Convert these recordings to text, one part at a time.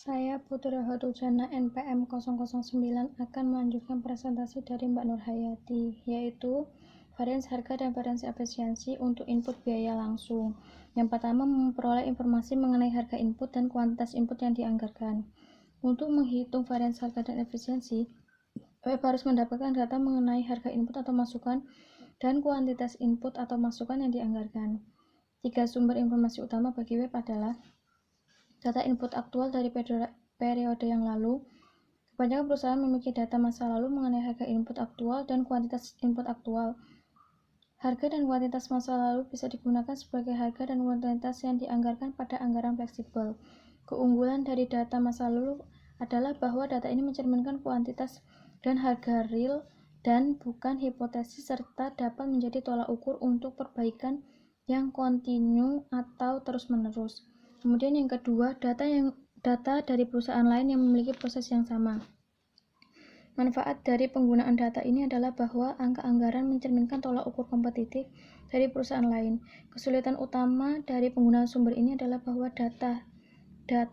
Saya Putri Rahotujana NPM 009 akan melanjutkan presentasi dari Mbak Nurhayati, yaitu varians harga dan varians efisiensi untuk input biaya langsung. Yang pertama, memperoleh informasi mengenai harga input dan kuantitas input yang dianggarkan. Untuk menghitung varians harga dan efisiensi, web harus mendapatkan data mengenai harga input atau masukan dan kuantitas input atau masukan yang dianggarkan. Tiga sumber informasi utama bagi web adalah data input aktual dari periode yang lalu. Kebanyakan perusahaan memiliki data masa lalu mengenai harga input aktual dan kuantitas input aktual. Harga dan kuantitas masa lalu bisa digunakan sebagai harga dan kuantitas yang dianggarkan pada anggaran fleksibel. Keunggulan dari data masa lalu adalah bahwa data ini mencerminkan kuantitas dan harga real dan bukan hipotesis, serta dapat menjadi tolak ukur untuk perbaikan yang kontinu atau terus-menerus. Kemudian yang kedua, data dari perusahaan lain yang memiliki proses yang sama. Manfaat dari penggunaan data ini adalah bahwa angka anggaran mencerminkan tolak ukur kompetitif dari perusahaan lain. Kesulitan utama dari penggunaan sumber ini adalah bahwa data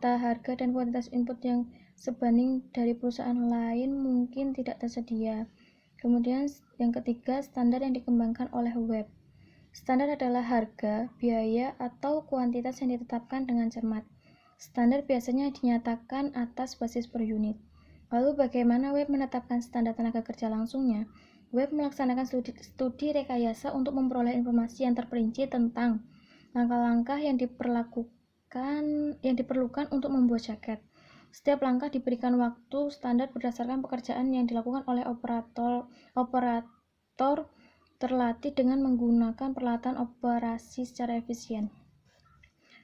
harga dan kuantitas input yang sebanding dari perusahaan lain mungkin tidak tersedia. Kemudian yang ketiga, standar yang dikembangkan oleh web. Standar adalah harga, biaya, atau kuantitas yang ditetapkan dengan cermat. Standar biasanya dinyatakan atas basis per unit. Lalu bagaimana web menetapkan standar tenaga kerja langsungnya? Web melaksanakan studi rekayasa untuk memperoleh informasi yang terperinci tentang langkah-langkah yang diperlukan untuk membuat jaket. Setiap langkah diberikan waktu standar berdasarkan pekerjaan yang dilakukan oleh operator terlatih dengan menggunakan peralatan operasi secara efisien.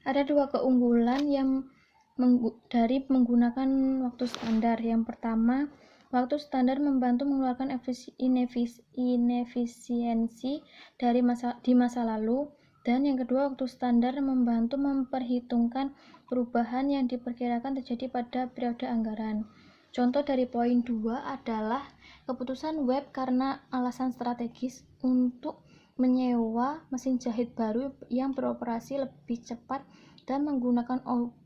Ada dua keunggulan dari menggunakan waktu standar. Yang pertama, waktu standar membantu mengeluarkan inefisiensi di masa lalu, dan yang kedua, waktu standar membantu memperhitungkan perubahan yang diperkirakan terjadi pada periode anggaran. Contoh dari poin 2 adalah keputusan web karena alasan strategis untuk menyewa mesin jahit baru yang beroperasi lebih cepat dan menggunakan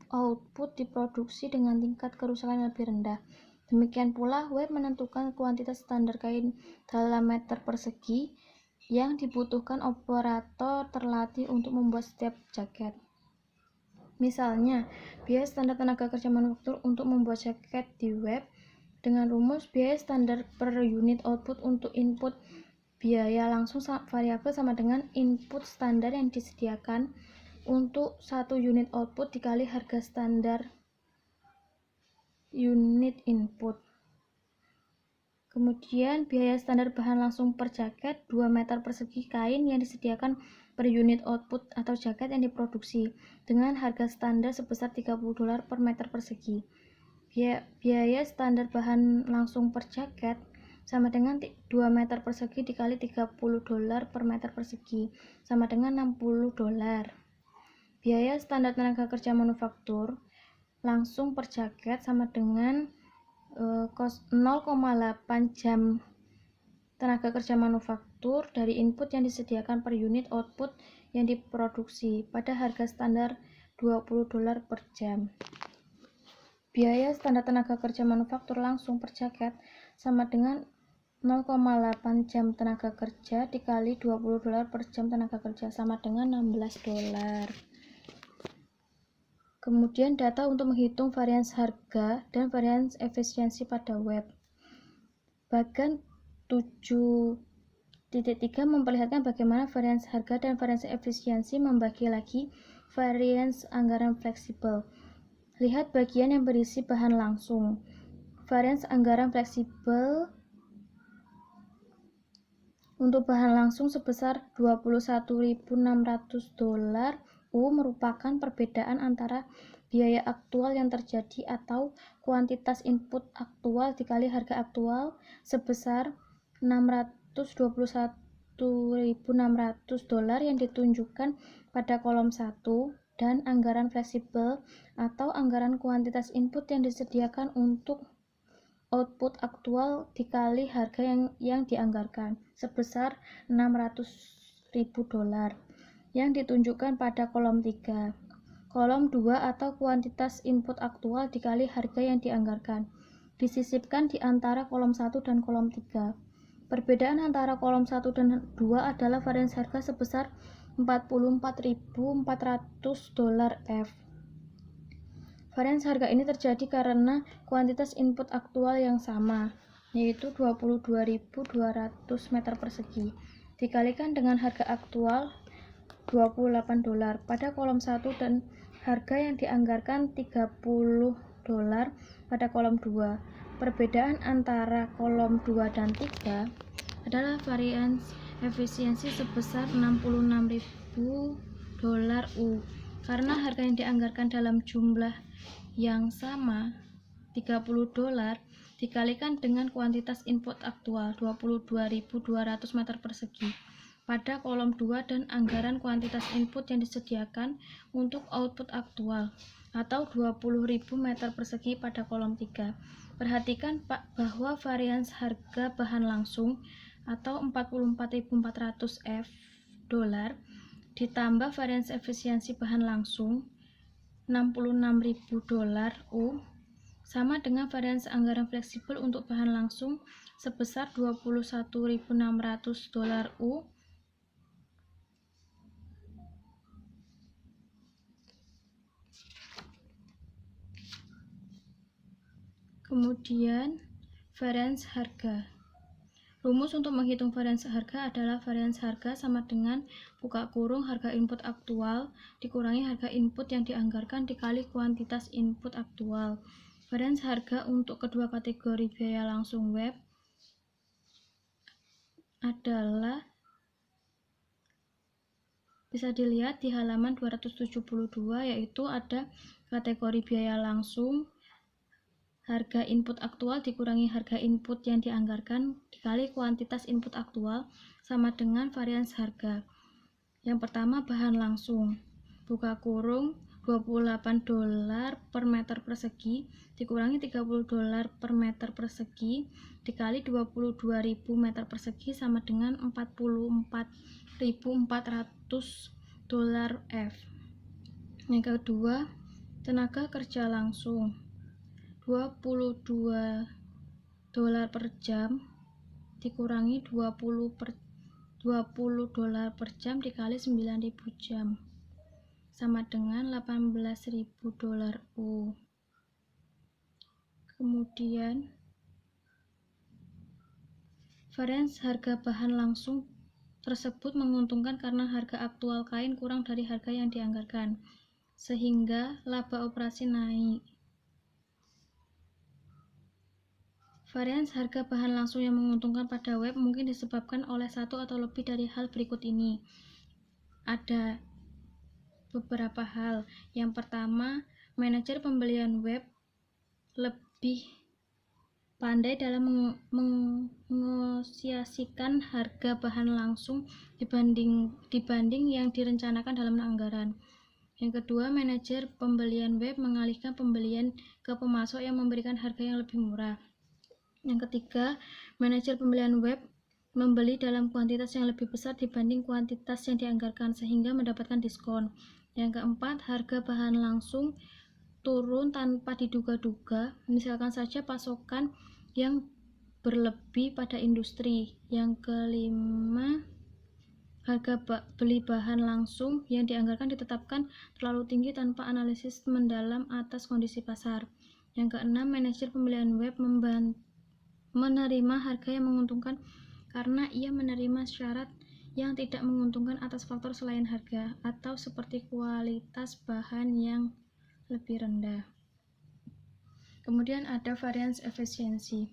output diproduksi dengan tingkat kerusakan yang lebih rendah. Demikian pula, web menentukan kuantitas standar kain dalam meter persegi yang dibutuhkan operator terlatih untuk membuat setiap jaket. Misalnya, biaya standar tenaga kerja manufaktur untuk membuat jaket di web dengan rumus biaya standar per unit output untuk input biaya langsung variabel sama dengan input standar yang disediakan untuk 1 unit output dikali harga standar unit input. Kemudian biaya standar bahan langsung per jaket 2 meter persegi kain yang disediakan per unit output atau jaket yang diproduksi dengan harga standar sebesar $30 per meter persegi. Biaya standar bahan langsung per jaket sama dengan 2 meter persegi dikali $30 per meter persegi sama dengan $60. Biaya standar tenaga kerja manufaktur langsung per jaket sama dengan 0,8 jam tenaga kerja manufaktur dari input yang disediakan per unit output yang diproduksi pada harga standar $20 per jam. Biaya standar tenaga kerja manufaktur langsung per jaket sama dengan 0,8 jam tenaga kerja dikali $20 per jam tenaga kerja sama dengan $16. Kemudian data untuk menghitung varians harga dan varians efisiensi pada web. Bagian 7.3 memperlihatkan bagaimana varians harga dan varians efisiensi membagi lagi varians anggaran fleksibel. Lihat bagian yang berisi bahan langsung. Varians anggaran fleksibel untuk bahan langsung sebesar $21.600 merupakan perbedaan antara biaya aktual yang terjadi atau kuantitas input aktual dikali harga aktual sebesar $621.600 yang ditunjukkan pada kolom 1 dan anggaran fleksibel atau anggaran kuantitas input yang disediakan untuk output aktual dikali harga yang dianggarkan sebesar $600.000 yang ditunjukkan pada kolom 3. kolom 2 atau kuantitas input aktual dikali harga yang dianggarkan. Disisipkan di antara kolom 1 dan kolom 3. Perbedaan antara kolom 1 dan 2 adalah varians harga sebesar $44.400 F. Varians harga ini terjadi karena kuantitas input aktual yang sama, yaitu 22.200 meter persegi, dikalikan dengan harga aktual $28 pada kolom 1 dan harga yang dianggarkan $30 pada kolom 2. Perbedaan antara kolom 2 dan 3 adalah varians efisiensi sebesar $66.000 U. Karena harga yang dianggarkan dalam jumlah yang sama, $30, dikalikan dengan kuantitas input aktual 22.200 meter persegi pada kolom 2 dan anggaran kuantitas input yang disediakan untuk output aktual atau 20.000 meter persegi pada kolom 3. Perhatikan bahwa varians harga bahan langsung atau 44.400 F dolar ditambah varians efisiensi bahan langsung $66.000 U sama dengan varians anggaran fleksibel untuk bahan langsung sebesar $21.600 U. Kemudian varians harga. Rumus untuk menghitung varians harga adalah varians harga sama dengan buka kurung harga input aktual dikurangi harga input yang dianggarkan dikali kuantitas input aktual. Varians harga untuk kedua kategori biaya langsung web adalah bisa dilihat di halaman 272, yaitu ada kategori biaya langsung harga input aktual dikurangi harga input yang dianggarkan dikali kuantitas input aktual sama dengan varians harga. Yang pertama bahan langsung, buka kurung $28 per meter persegi dikurangi $30 per meter persegi dikali 22.000 meter persegi sama dengan $44.400 F. Yang kedua, tenaga kerja langsung $22 per jam dikurangi $20 per jam dikali 9.000 jam sama dengan $18.000 U. Kemudian varians harga bahan langsung tersebut menguntungkan karena harga aktual kain kurang dari harga yang dianggarkan, sehingga laba operasi naik. Varians harga bahan langsung yang menguntungkan pada web mungkin disebabkan oleh satu atau lebih dari hal berikut ini. Ada beberapa hal. Yang pertama, manajer pembelian web lebih pandai dalam mengosiasikan harga bahan langsung dibanding yang direncanakan dalam anggaran. Yang kedua, manajer pembelian web mengalihkan pembelian ke pemasok yang memberikan harga yang lebih murah. Yang ketiga, manajer pembelian web membeli dalam kuantitas yang lebih besar dibanding kuantitas yang dianggarkan sehingga mendapatkan diskon. Yang keempat, harga bahan langsung turun tanpa diduga-duga, misalkan saja pasokan yang berlebih pada industri. Yang kelima, harga beli bahan langsung yang dianggarkan ditetapkan terlalu tinggi tanpa analisis mendalam atas kondisi pasar. Yang keenam, manajer pembelian web menerima harga yang menguntungkan karena ia menerima syarat yang tidak menguntungkan atas faktor selain harga atau seperti kualitas bahan yang lebih rendah. Kemudian ada varians efisiensi.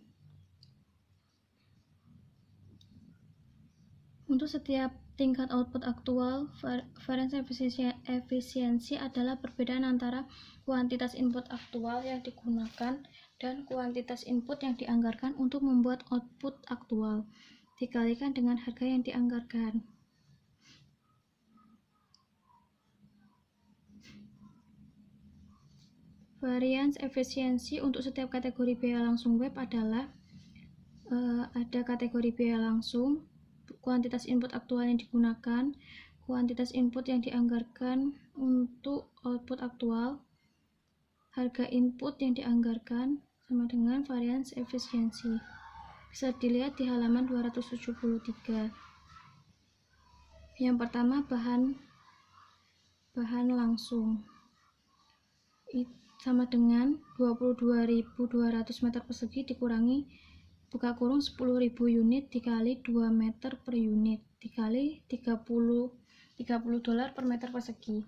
Untuk setiap tingkat output aktual, varians efisiensi adalah perbedaan antara kuantitas input aktual yang digunakan dan kuantitas input yang dianggarkan untuk membuat output aktual, dikalikan dengan harga yang dianggarkan. Varians efisiensi untuk setiap kategori biaya langsung web adalah ada kategori biaya langsung, kuantitas input aktual yang digunakan, kuantitas input yang dianggarkan untuk output aktual, harga input yang dianggarkan, sama dengan varians efisiensi. Bisa dilihat di halaman 273. Yang pertama, bahan langsung sama dengan 22.200 meter persegi dikurangi buka kurung 10.000 unit dikali 2 meter per unit dikali 30 dolar per meter persegi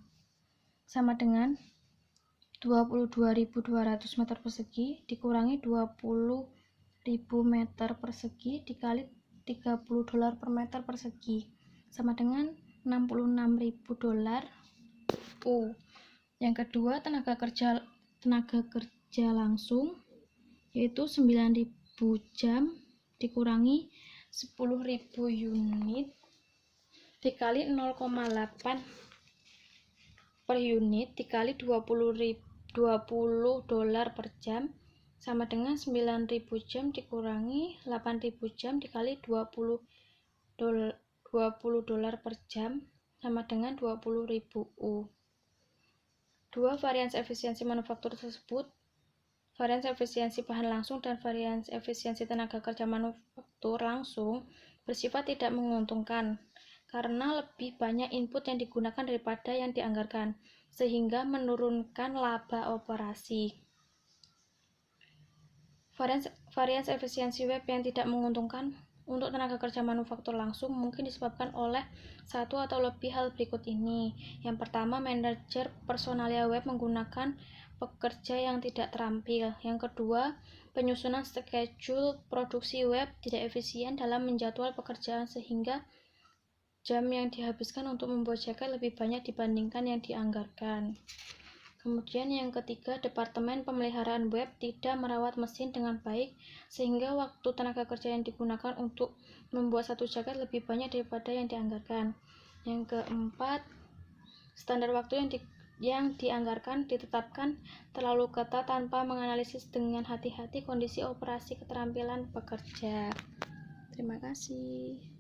sama dengan 22.200 meter persegi dikurangi 20.000 meter persegi dikali 30 dolar per meter persegi sama dengan 66.000 dolar. Yang kedua, tenaga kerja langsung yaitu 9.000 jam dikurangi 10.000 unit dikali 0,8 per unit dikali 20 dolar per jam sama dengan 9.000 jam dikurangi 8.000 jam dikali 20 dolar per jam sama dengan 20.000 U. Dua varians efisiensi manufaktur tersebut, varians efisiensi bahan langsung dan varians efisiensi tenaga kerja manufaktur langsung, bersifat tidak menguntungkan karena lebih banyak input yang digunakan daripada yang dianggarkan, sehingga menurunkan laba operasi. Varians efisiensi web yang tidak menguntungkan untuk tenaga kerja manufaktur langsung mungkin disebabkan oleh satu atau lebih hal berikut ini. Yang pertama, manajer personalia web menggunakan pekerja yang tidak terampil. Yang kedua, penyusunan schedule produksi web tidak efisien dalam menjadwal pekerjaan sehingga jam yang dihabiskan untuk membuat jaket lebih banyak dibandingkan yang dianggarkan. Kemudian yang ketiga, departemen pemeliharaan web tidak merawat mesin dengan baik sehingga waktu tenaga kerja yang digunakan untuk membuat satu jaket lebih banyak daripada yang dianggarkan. Yang keempat, standar waktu yang dianggarkan ditetapkan terlalu ketat tanpa menganalisis dengan hati-hati kondisi operasi keterampilan pekerja. Terima kasih.